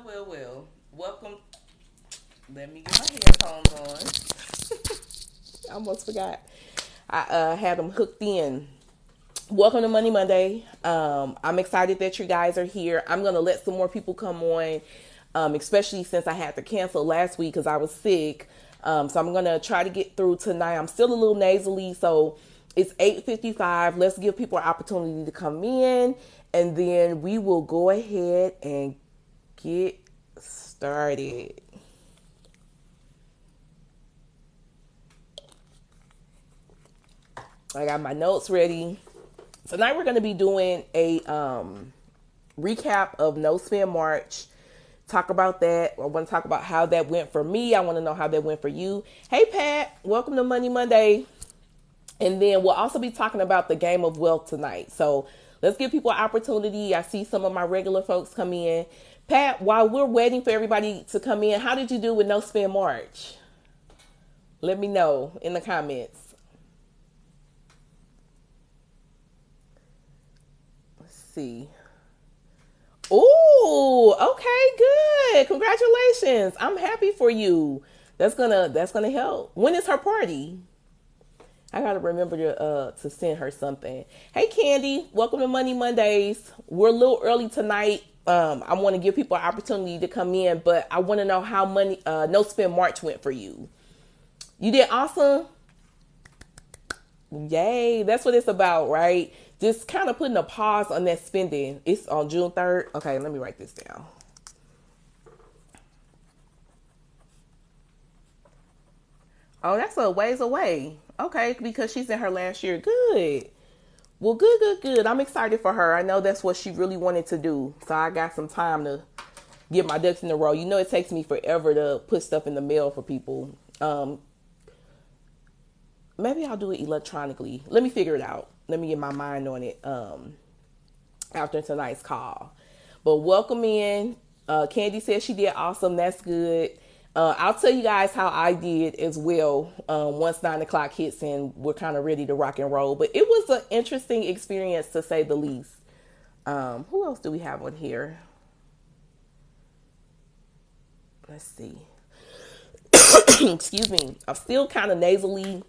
Well. Welcome. Let me get my headphones on. I almost forgot. I had them hooked in. Welcome to Money Monday. I'm excited that you guys are here. I'm going to let some more people come on, especially since I had to cancel last week because I was sick. So I'm going to try to get through tonight. I'm still a little nasally, so it's 8:55. Let's give people an opportunity to come in, and then we will go ahead and get started. I got my notes ready. Tonight we're going to be doing a recap of No Spend March. Talk about that. I want to talk about how that went for me. I want to know how that went for you. Hey Pat, welcome to Money Monday. And then we'll also be talking about the game of wealth tonight. So let's give people an opportunity. I see some of my regular folks come in. Pat, while we're waiting for everybody to come in, how did you do with No Spend March? Let me know in the comments. Let's see. Ooh, okay, good. Congratulations. I'm happy for you. That's gonna help. When is her party? I gotta remember to send her something. Hey Candy, welcome to Money Mondays. We're a little early tonight. I want to give people an opportunity to come in, but I want to know how money No Spend March went for you. You did awesome. Yay, that's what it's about, right? Just kind of putting a pause on that spending. It's on June 3rd. Okay, let me write this down. Oh, that's a ways away. Okay, because she's in her last year. Good. Well, good. I'm excited for her. I know that's what she really wanted to do. So I got some time to get my ducks in a row. You know, it takes me forever to put stuff in the mail for people. Maybe I'll do it electronically. Let me figure it out. Let me get my mind on it after tonight's call. But welcome in. Candy says she did awesome. That's good. I'll tell you guys how I did as well once 9 o'clock hits and we're kind of ready to rock and roll. But it was an interesting experience to say the least. Who else do we have on here? Let's see. Excuse me. I'm still kind of nasally.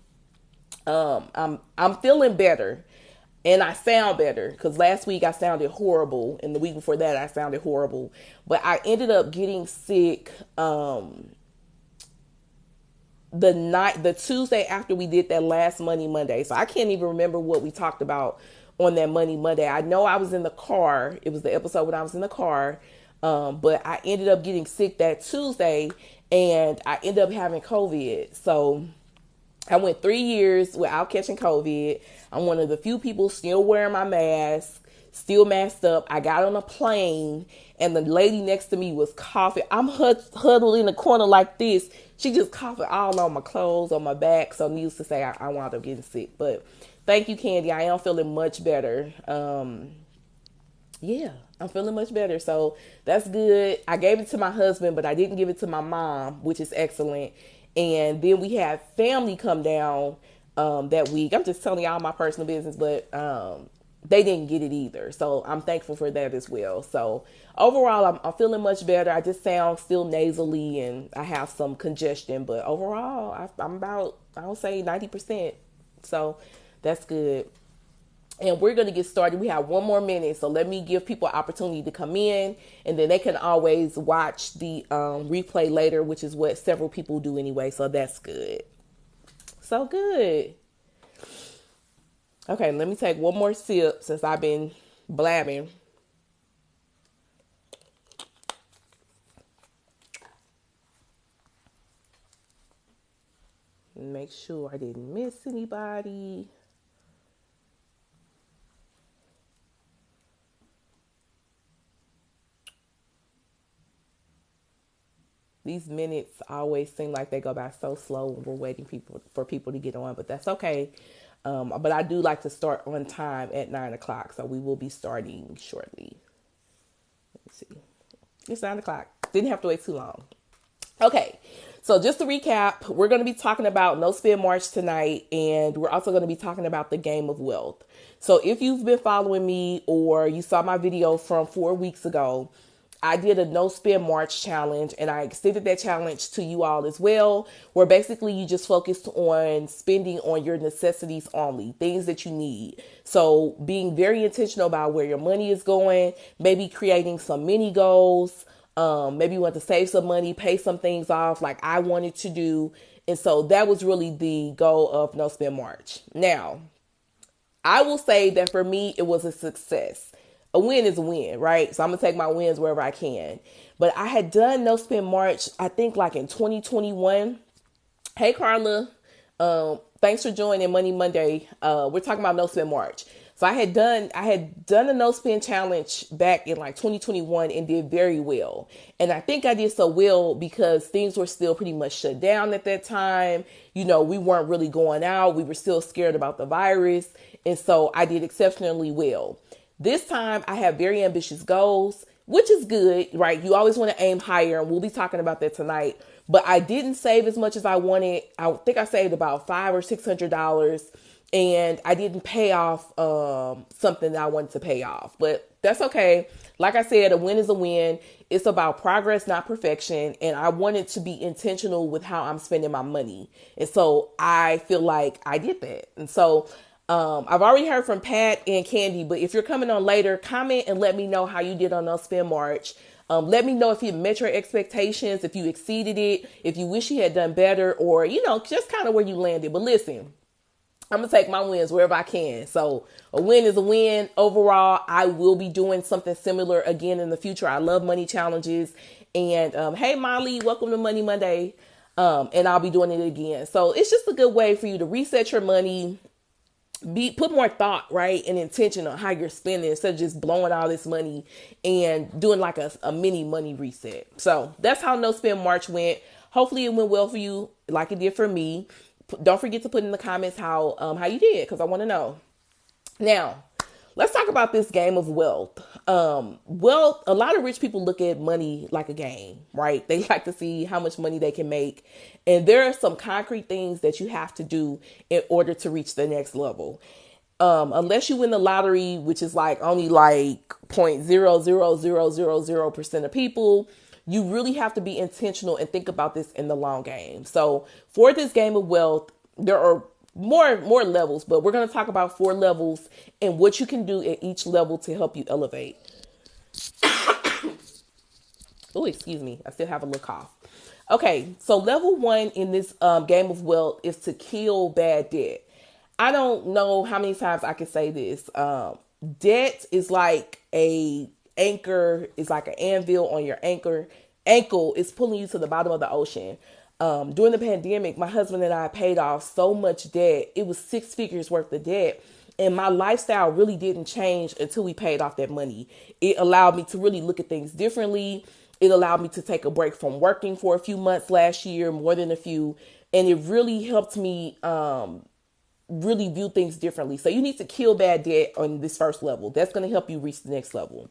I'm feeling better, and I sound better because last week I sounded horrible, and the week before that I sounded horrible. But I ended up getting sick the Tuesday after we did that last Money Monday. So I can't even remember what we talked about on that Money Monday. I know I was in the car. It was the episode when I was in the car. But I ended up getting sick that Tuesday, and I ended up having COVID. So I went 3 years without catching COVID. I'm one of the few people still wearing my mask, still masked up. I got on a plane and the lady next to me was coughing. I'm huddled in the corner like this. She just coughing all on my clothes, on my back. So needless to say, I wound up getting sick. But thank you, Candy. I am feeling much better. Yeah, I'm feeling much better. So that's good. I gave it to my husband, but I didn't give it to my mom, which is excellent. And then we had family come down that week. I'm just telling y'all my personal business, but they didn't get it either. So I'm thankful for that as well. So overall, I'm feeling much better. I just sound still nasally and I have some congestion, but overall, I'm about, I would say 90%. So that's good. And we're going to get started. We have 1 more minute. So let me give people an opportunity to come in and then they can always watch the replay later, which is what several people do anyway. So that's good. So good. Okay, let me take one more sip since I've been blabbing. Make sure I didn't miss anybody. These minutes always seem like they go by so slow when we're waiting for people to get on, but that's okay. But I do like to start on time at 9 o'clock, so we will be starting shortly. Let's see. It's 9 o'clock. Didn't have to wait too long. Okay, so just to recap, we're going to be talking about No Spend March tonight, and we're also going to be talking about the game of wealth. So if you've been following me or you saw my video from 4 weeks ago, I did a no spend March challenge, and I extended that challenge to you all as well, where basically you just focused on spending on your necessities only, things that you need. So being very intentional about where your money is going, maybe creating some mini goals. Maybe you want to save some money, pay some things off like I wanted to do. And so that was really the goal of No Spend March. Now, I will say that for me, it was a success. A win is a win, right? So I'm going to take my wins wherever I can. But I had done No Spend March, I think like in 2021. Hey, Carla. Thanks for joining Money Monday. We're talking about No Spend March. So I had done a no spend challenge back in like 2021 and did very well. And I think I did so well because things were still pretty much shut down at that time. You know, we weren't really going out. We were still scared about the virus. And so I did exceptionally well. This time I have very ambitious goals, which is good, right? You always want to aim higher, and we'll be talking about that tonight. But I didn't save as much as I wanted. I think I saved about $500 or $600, and I didn't pay off something that I wanted to pay off. But that's okay. Like I said, a win is a win. It's about progress, not perfection. And I wanted to be intentional with how I'm spending my money. And so I feel like I did that. And so I've already heard from Pat and Candy, but if you're coming on later, comment and let me know how you did on No Spend March. Let me know if you met your expectations, if you exceeded it, if you wish you had done better, or, you know, just kind of where you landed. But listen, I'm going to take my wins wherever I can. So a win is a win. Overall, I will be doing something similar again in the future. I love money challenges. And hey, Molly, welcome to Money Monday. And I'll be doing it again. So it's just a good way for you to reset your money, put more thought, right, and intention on how you're spending instead of just blowing all this money and doing like a mini money reset. So that's how No Spend March went. Hopefully it went well for you like it did for me. Don't forget to put in the comments how you did, because I want to know. Now, let's talk about this game of wealth. Wealth, a lot of rich people look at money like a game, right? They like to see how much money they can make. And there are some concrete things that you have to do in order to reach the next level. Unless you win the lottery, which is like only like 0.00000% of people, you really have to be intentional and think about this in the long game. So for this game of wealth, there are more levels, but we're going to talk about 4 levels and what you can do at each level to help you elevate. Oh, excuse me. I still have a little cough. Okay, so level 1 in this game of wealth is to kill bad debt. I don't know how many times I can say this. Debt is like a anchor, is like an anvil on your ankle is pulling you to the bottom of the ocean. During the pandemic, my husband and I paid off so much debt. It was 6 figures worth of debt. And my lifestyle really didn't change until we paid off that money. It allowed me to really look at things differently. It allowed me to take a break from working for a few months last year, more than a few. And it really helped me really view things differently. So you need to kill bad debt on this first level. That's going to help you reach the next level.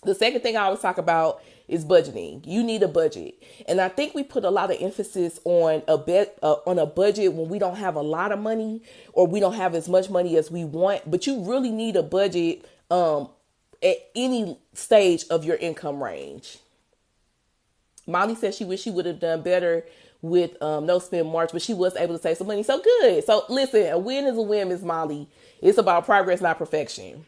The second thing I always talk about is budgeting. You need a budget. And I think we put a lot of emphasis on a budget when we don't have a lot of money or we don't have as much money as we want. But you really need a budget at any stage of your income range. Molly said she wished she would have done better with No Spend March, but she was able to save some money. So good. So listen, a win is a win, Miss Molly. It's about progress, not perfection.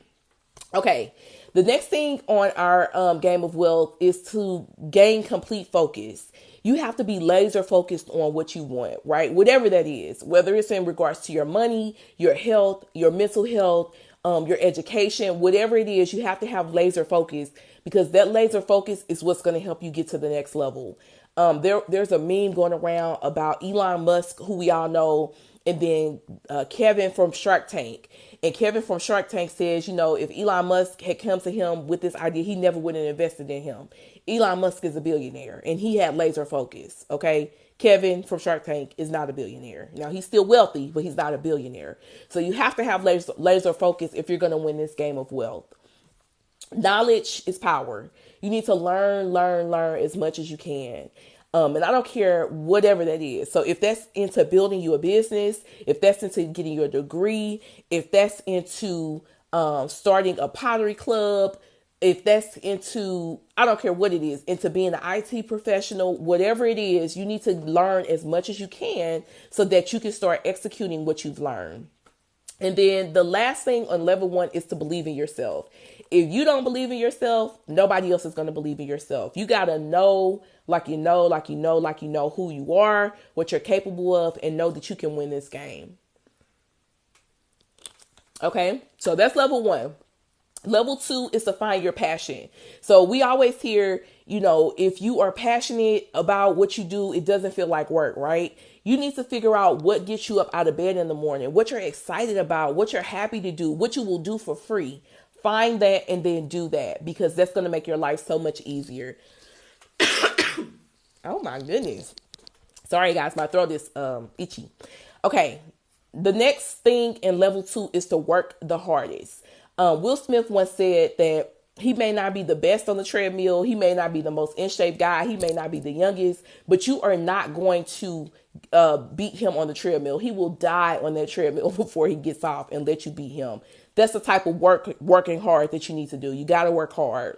Okay. The next thing on our game of wealth is to gain complete focus. You have to be laser focused on what you want, right? Whatever that is, whether it's in regards to your money, your health, your mental health, your education, whatever it is, you have to have laser focus, because that laser focus is what's going to help you get to the next level. There's a meme going around about Elon Musk, who we all know, and then Kevin from Shark Tank. And Kevin from Shark Tank says, you know, if Elon Musk had come to him with this idea, he never would have invested in him. Elon Musk is a billionaire and he had laser focus. Okay. Kevin from Shark Tank is not a billionaire. Now he's still wealthy, but he's not a billionaire. So you have to have laser focus if you're going to win this game of wealth. Knowledge is power. You need to learn as much as you can. And I don't care whatever that is. So if that's into building you a business, if that's into getting your degree, if that's into starting a pottery club, if that's into, I don't care what it is, into being an IT professional, whatever it is, you need to learn as much as you can so that you can start executing what you've learned. And then the last thing on level 1 is to believe in yourself. If you don't believe in yourself, nobody else is going to believe in yourself. You got to know, like you know, like you know, like you know who you are, what you're capable of, and know that you can win this game. Okay, so that's level 1. Level 2 is to find your passion. So we always hear, if you are passionate about what you do, it doesn't feel like work, right? You need to figure out what gets you up out of bed in the morning, what you're excited about, what you're happy to do, what you will do for free. Find that and then do that, because that's going to make your life so much easier. Oh my goodness. Sorry guys, my throat is itchy. Okay. The next thing in level 2 is to work the hardest. Will Smith once said that he may not be the best on the treadmill. He may not be the most in shape guy. He may not be the youngest, but you are not going to beat him on the treadmill. He will die on that treadmill before he gets off and let you beat him. That's the type of working hard that you need to do. You got to work hard.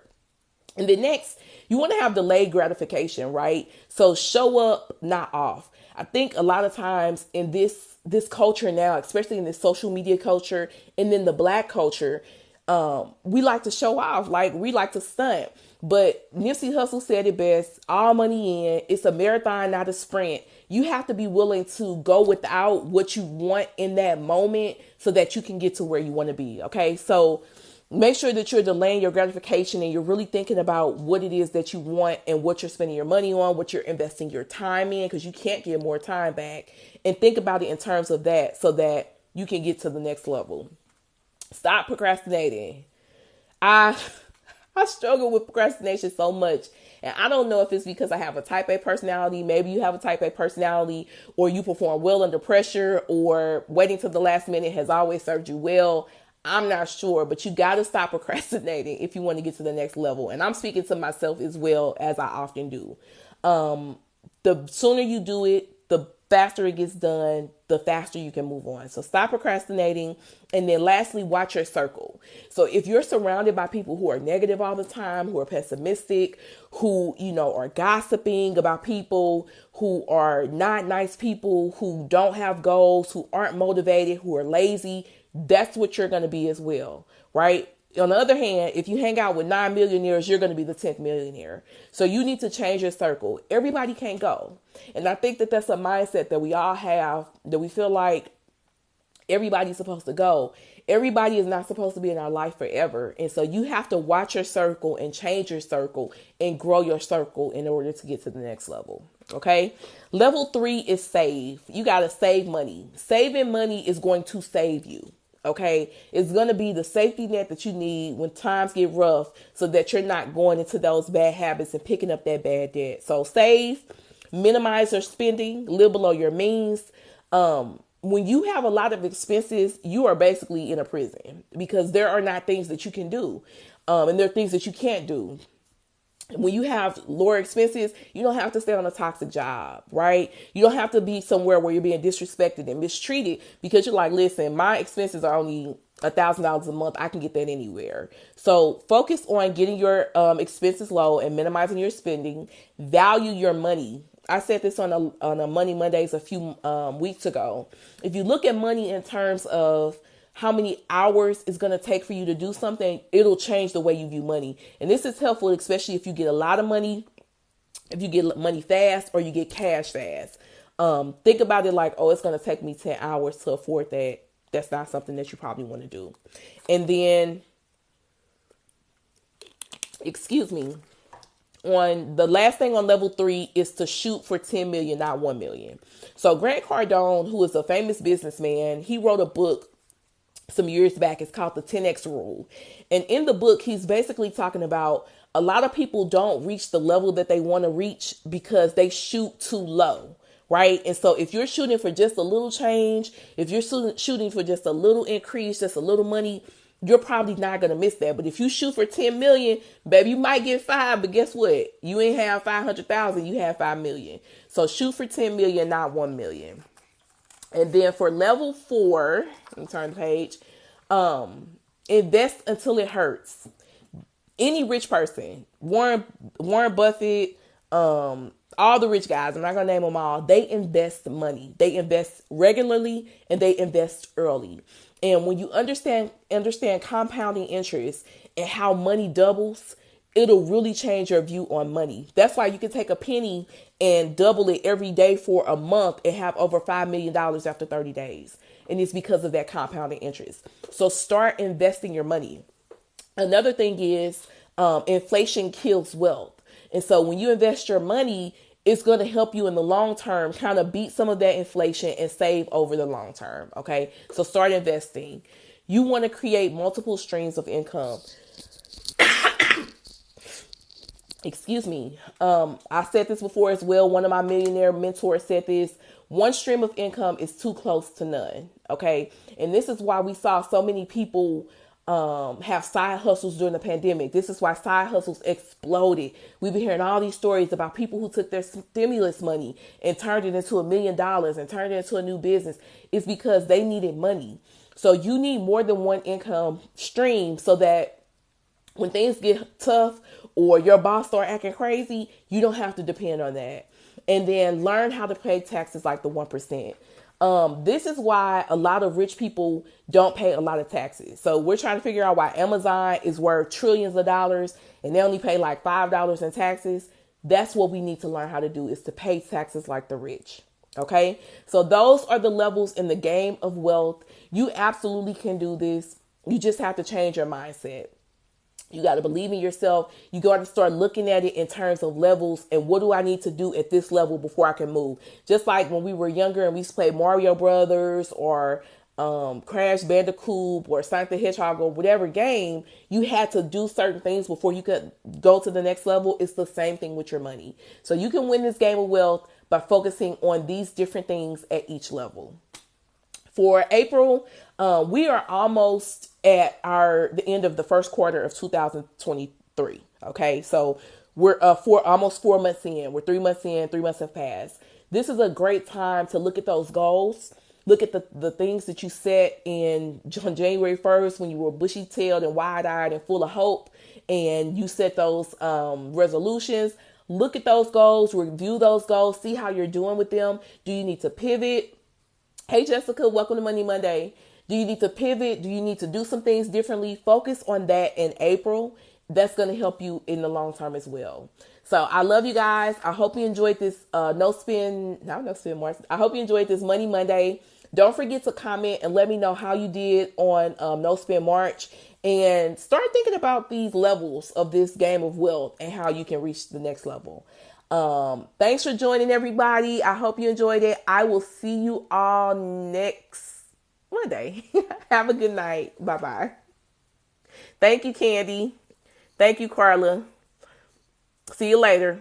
And then next, you want to have delayed gratification, right? So show up, not off. I think a lot of times in this culture now, especially in this social media culture and then the Black culture, we like to show off, like we like to stunt. But Nipsey Hussle said it best: all money in. It's a marathon, not a sprint. You have to be willing to go without what you want in that moment so that you can get to where you want to be. Okay, so make sure that you're delaying your gratification and you're really thinking about what it is that you want and what you're spending your money on, what you're investing your time in, because you can't get more time back. And think about it in terms of that so that you can get to the next level. Stop procrastinating. I struggle with procrastination so much. And I don't know if it's because I have a type A personality. Maybe you have a type A personality, or you perform well under pressure, or waiting till the last minute has always served you well. I'm not sure, but you got to stop procrastinating if you want to get to the next level. And I'm speaking to myself as well, as I often do. The sooner you do it, the faster it gets done, the faster you can move on. So stop procrastinating. And then lastly, watch your circle. So if you're surrounded by people who are negative all the time, who are pessimistic, who, are gossiping about people, who are not nice people, who don't have goals, who aren't motivated, who are lazy, that's what you're going to be as well, right? On the other hand, if you hang out with 9 millionaires, you're going to be the 10th millionaire. So you need to change your circle. Everybody can't go. And I think that that's a mindset that we all have, that we feel like everybody's supposed to go. Everybody is not supposed to be in our life forever. And so you have to watch your circle and change your circle and grow your circle in order to get to the next level. Okay. Level 3 is save. You got to save money. Saving money is going to save you. Okay. It's going to be the safety net that you need when times get rough, so that you're not going into those bad habits and picking up that bad debt. So save, minimize your spending, live below your means. When you have a lot of expenses, you are basically in a prison, because there are not things that you can do. And there are things that you can't do. When you have lower expenses, you don't have to stay on a toxic job, right? You don't have to be somewhere where you're being disrespected and mistreated, because you're like, listen, my expenses are only $1,000 a month. I can get that anywhere. So focus on getting your expenses low and minimizing your spending. Value your money. I said this on a Money Mondays a few weeks ago. If you look at money in terms of how many hours it's going to take for you to do something, it'll change the way you view money. And this is helpful, especially if you get a lot of money, if you get money fast, or you get cash fast. Think about it like, oh, it's going to take me 10 hours to afford that. That's not something that you probably want to do. And then, on the last thing on level 3 is to shoot for 10 million, not 1 million. So Grant Cardone, who is a famous businessman, he wrote a book some years back. It's called the 10X Rule. And in the book, he's basically talking about a lot of people don't reach the level that they want to reach because they shoot too low, right? And so if you're shooting for just a little change, if you're shooting for just a little increase, just a little money, you're probably not going to miss that. But if you shoot for 10 million, baby, you might get 5, but guess what? You ain't have 500,000, you have 5 million. So shoot for 10 million, not 1 million. And then for level 4, let me turn the page, invest until it hurts. Any rich person, Warren Buffett, all the rich guys, I'm not gonna name them all, they invest money. They invest regularly and they invest early. And when you understand compounding interest and how money doubles, it'll really change your view on money. That's why you can take a penny and double it every day for a month and have over $5 million after 30 days. And it's because of that compounding interest. So start investing your money. Another thing is inflation kills wealth. And so when you invest your money, it's going to help you in the long term kind of beat some of that inflation and save over the long term. Okay. So start investing. You want to create multiple streams of income. Excuse me. I said this before as well. One of my millionaire mentors said this: one stream of income is too close to none. Okay. And this is why we saw so many people have side hustles during the pandemic. This is why side hustles exploded. We've been hearing all these stories about people who took their stimulus money and turned it into $1 million and turned it into a new business. It's because they needed money. So you need more than one income stream so that when things get tough or your boss start acting crazy, you don't have to depend on that. And then learn how to pay taxes like the 1%. This is why a lot of rich people don't pay a lot of taxes. So we're trying to figure out why Amazon is worth trillions of dollars and they only pay like $5 in taxes. That's what we need to learn how to do, is to pay taxes like the rich. Okay. So those are the levels in the game of wealth. You absolutely can do this. You just have to change your mindset. You got to believe in yourself. You got to start looking at it in terms of levels and what do I need to do at this level before I can move. Just like when we were younger and we used to play Mario Brothers or Crash Bandicoot or Sonic the Hedgehog or whatever game, you had to do certain things before you could go to the next level. It's the same thing with your money. So you can win this game of wealth by focusing on these different things at each level. For April, we are almost at the end of the first quarter of 2023. Okay, so we're almost 4 months in. We're 3 months in. 3 months have passed. This is a great time to look at those goals. Look at the things that you set on January 1st when you were bushy-tailed and wide-eyed and full of hope, and you set those resolutions. Look at those goals, review those goals, see how you're doing with them. Do you need to pivot? Hey, Jessica, welcome to Money Monday. Do you need to pivot? Do you need to do some things differently? Focus on that in April. That's going to help you in the long term as well. So I love you guys. I hope you enjoyed this No Spin March. I hope you enjoyed this Money Monday. Don't forget to comment and let me know how you did on No Spin March. And start thinking about these levels of this game of wealth and how you can reach the next level. Thanks for joining, everybody. I hope you enjoyed it. I will see you all next Monday. Have a good night. Bye-bye. Thank you, Candy. Thank you, Carla. See you later.